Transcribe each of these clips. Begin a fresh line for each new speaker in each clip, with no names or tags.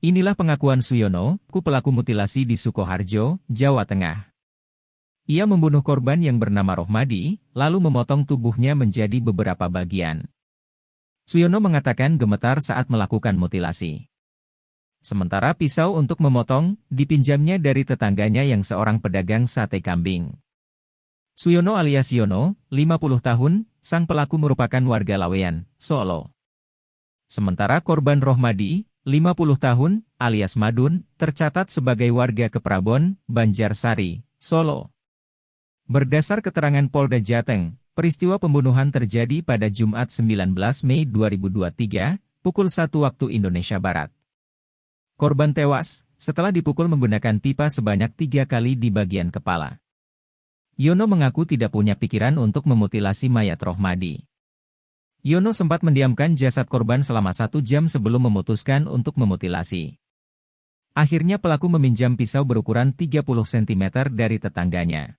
Inilah pengakuan Suyono, pelaku mutilasi di Sukoharjo, Jawa Tengah. Ia membunuh korban yang bernama Rohmadi, lalu memotong tubuhnya menjadi beberapa bagian. Suyono mengatakan gemetar saat melakukan mutilasi. Sementara pisau untuk memotong, dipinjamnya dari tetangganya yang seorang pedagang sate kambing. Suyono alias Yono, 50 tahun, sang pelaku merupakan warga Laweyan, Solo. Sementara korban Rohmadi, 50 tahun, alias Madun, tercatat sebagai warga Keprabon, Banjarsari, Solo. Berdasar keterangan Polda Jateng, peristiwa pembunuhan terjadi pada Jumat 19 Mei 2023, pukul 1 waktu Indonesia Barat. Korban tewas, setelah dipukul menggunakan pipa sebanyak 3 kali di bagian kepala. Yono mengaku tidak punya pikiran untuk memutilasi mayat Rohmadi. Yono sempat mendiamkan jasad korban selama 1 jam sebelum memutuskan untuk memutilasi. Akhirnya pelaku meminjam pisau berukuran 30 cm dari tetangganya.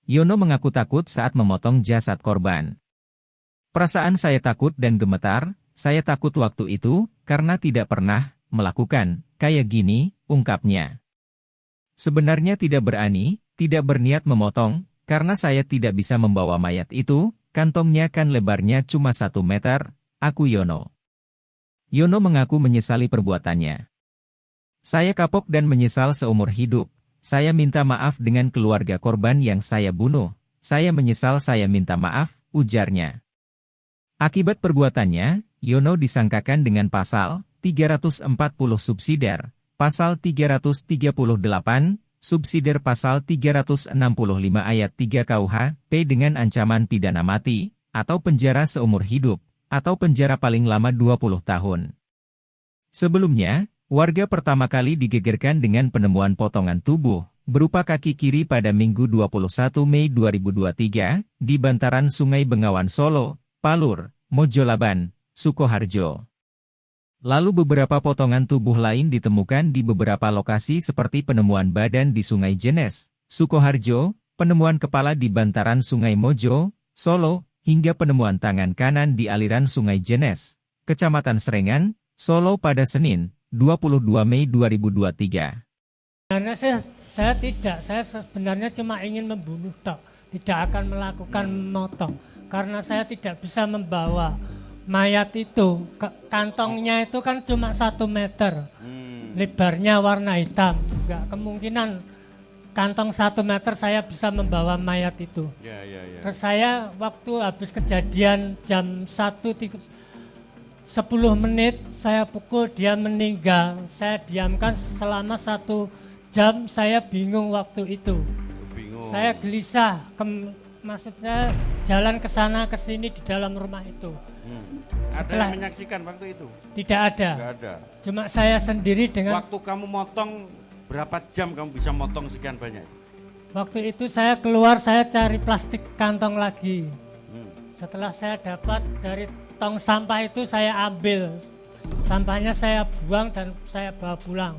Yono mengaku takut saat memotong jasad korban. Perasaan saya takut dan gemetar, saya takut waktu itu, karena tidak pernah melakukan kayak gini, ungkapnya. Sebenarnya tidak berani, tidak berniat memotong, karena saya tidak bisa membawa mayat itu. Kantongnya kan lebarnya cuma 1 meter, aku Yono. Yono mengaku menyesali perbuatannya. Saya kapok dan menyesal seumur hidup. Saya minta maaf dengan keluarga korban yang saya bunuh. Saya menyesal, saya minta maaf, ujarnya. Akibat perbuatannya, Yono disangkakan dengan pasal 340 subsidiar, pasal 338, subsidiar pasal 365 ayat 3 KUH, P dengan ancaman pidana mati, atau penjara seumur hidup, atau penjara paling lama 20 tahun. Sebelumnya, warga pertama kali digegerkan dengan penemuan potongan tubuh, berupa kaki kiri pada Minggu 21 Mei 2023, di bantaran Sungai Bengawan Solo, Palur, Mojolaban, Sukoharjo. Lalu beberapa potongan tubuh lain ditemukan di beberapa lokasi seperti penemuan badan di Sungai Jenes, Sukoharjo, penemuan kepala di bantaran Sungai Mojo, Solo, hingga penemuan tangan kanan di aliran Sungai Jenes, Kecamatan Serengan, Solo pada Senin, 22 Mei 2023.
Karena saya sebenarnya cuma ingin membunuh tok, tidak akan melakukan memotong, karena saya tidak bisa membawa mayat itu, kantongnya itu kan cuma 1 meter, lebarnya warna hitam, juga kemungkinan kantong 1 meter saya bisa membawa mayat itu. Terus saya waktu habis kejadian jam 1:10 menit, saya pukul, dia meninggal, saya diamkan selama 1 jam, saya bingung waktu itu. Saya gelisah, maksudnya jalan ke sana ke sini di dalam rumah itu.
Ada yang menyaksikan waktu itu?
Tidak ada.
Tidak ada.
Cuma saya sendiri dengan.
Waktu kamu motong, berapa jam kamu bisa motong sekian banyak?
Waktu itu saya keluar, saya cari plastik kantong lagi. Setelah saya dapat dari tong sampah itu, saya ambil. Sampahnya saya buang dan saya bawa pulang.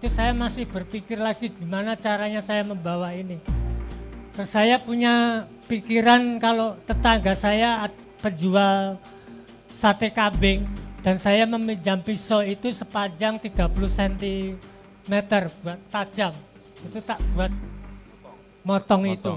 Itu saya masih berpikir lagi gimana caranya saya membawa ini. Terus saya punya pikiran kalau tetangga saya penjual sate kambing dan saya meminjam pisau itu sepanjang 30 cm buat tajam. Itu tak buat motong itu.